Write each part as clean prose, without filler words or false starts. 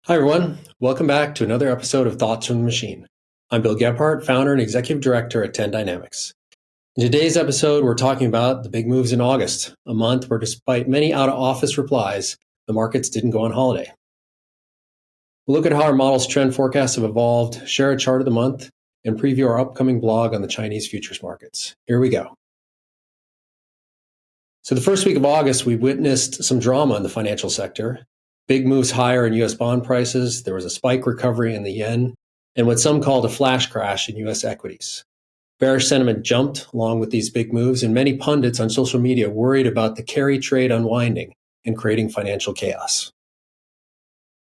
Hi, everyone. Welcome back to another episode of Thoughts from the Machine. I'm Bill Gephardt, founder and executive director at 10 Dynamics. In today's episode, we're talking about the big moves in August, a month where, despite many out-of-office replies, the markets didn't go on holiday. We'll look at how our model's trend forecasts have evolved, share a chart of the month, and preview our upcoming blog on the Chinese futures markets. Here we go. So the first week of August, we witnessed some drama in the financial sector. Big moves higher in U.S. bond prices, there was a spike recovery in the yen, and what some called a flash crash in U.S. equities. Bearish sentiment jumped along with these big moves, and many pundits on social media worried about the carry trade unwinding and creating financial chaos.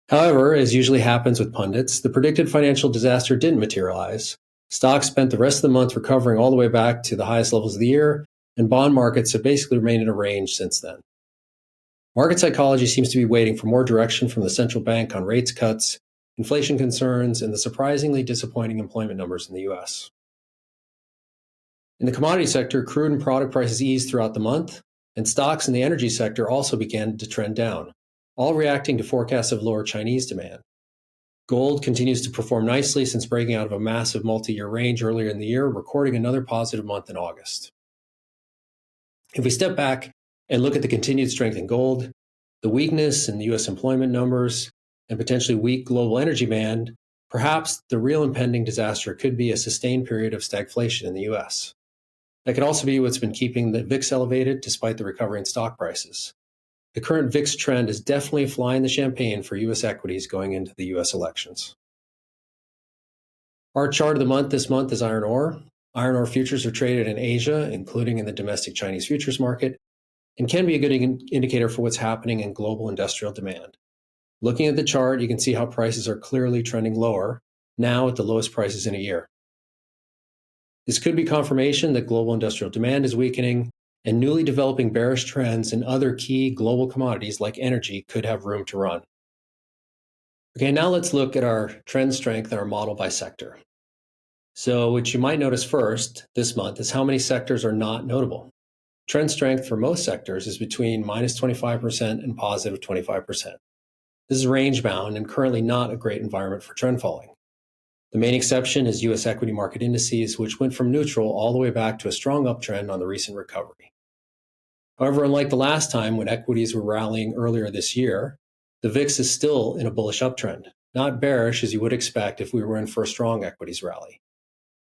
However, as usually happens with pundits, the predicted financial disaster didn't materialize. Stocks spent the rest of the month recovering all the way back to the highest levels of the year, and bond markets have basically remained in a range since then. Market psychology seems to be waiting for more direction from the central bank on rates cuts, inflation concerns, and the surprisingly disappointing employment numbers in the U.S. In the commodity sector, crude and product prices eased throughout the month, and stocks in the energy sector also began to trend down, all reacting to forecasts of lower Chinese demand. Gold continues to perform nicely since breaking out of a massive multi-year range earlier in the year, recording another positive month in August. If we step back and look at the continued strength in gold, the weakness in the U.S. employment numbers, and potentially weak global energy demand, perhaps the real impending disaster could be a sustained period of stagflation in the U.S. That could also be what's been keeping the VIX elevated despite the recovery in stock prices. The current VIX trend is definitely flying the champagne for U.S. equities going into the U.S. elections. Our chart of the month this month is iron ore. Iron ore futures are traded in Asia, including in the domestic Chinese futures market, and can be a good indicator for what's happening in global industrial demand. Looking at the chart, you can see how prices are clearly trending lower, now at the lowest prices in a year. This could be confirmation that global industrial demand is weakening, and newly developing bearish trends in other key global commodities like energy could have room to run. Okay, now let's look at our trend strength and our model by sector. So what you might notice first this month is how many sectors are not notable. Trend strength for most sectors is between minus 25% and positive 25%. This is range bound and currently not a great environment for trend following. The main exception is U.S. equity market indices, which went from neutral all the way back to a strong uptrend on the recent recovery. However, unlike the last time when equities were rallying earlier this year, the VIX is still in a bullish uptrend, not bearish as you would expect if we were in for a strong equities rally.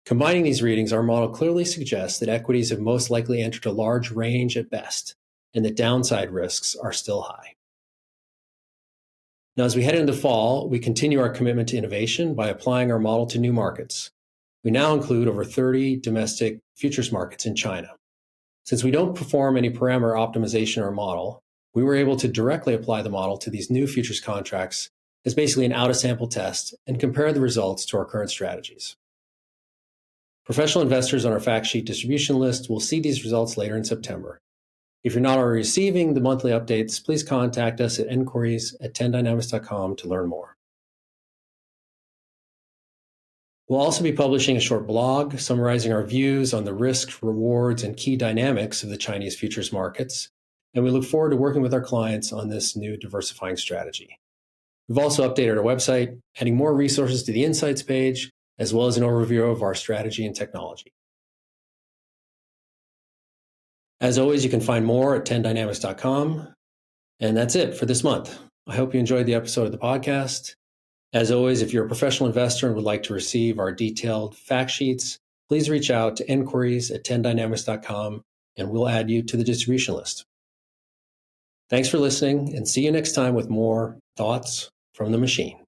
Combining these readings, our model clearly suggests that equities have most likely entered a large range at best, and that downside risks are still high. Now, as we head into fall, we continue our commitment to innovation by applying our model to new markets. We now include over 30 domestic futures markets in China. Since we don't perform any parameter optimization in our model, we were able to directly apply the model to these new futures contracts as basically an out-of-sample test and compare the results to our current strategies. Professional investors on our fact sheet distribution list will see these results later in September. If you're not already receiving the monthly updates, please contact us at inquiries@10dynamics.com to learn more. We'll also be publishing a short blog summarizing our views on the risks, rewards, and key dynamics of the Chinese futures markets, and we look forward to working with our clients on this new diversifying strategy. We've also updated our website, adding more resources to the Insights page, as well as an overview of our strategy and technology. As always, you can find more at 10dynamics.com. And that's it for this month. I hope you enjoyed the episode of the podcast. As always, if you're a professional investor and would like to receive our detailed fact sheets, please reach out to inquiries@10dynamics.com and we'll add you to the distribution list. Thanks for listening and see you next time with more Thoughts from the Machine.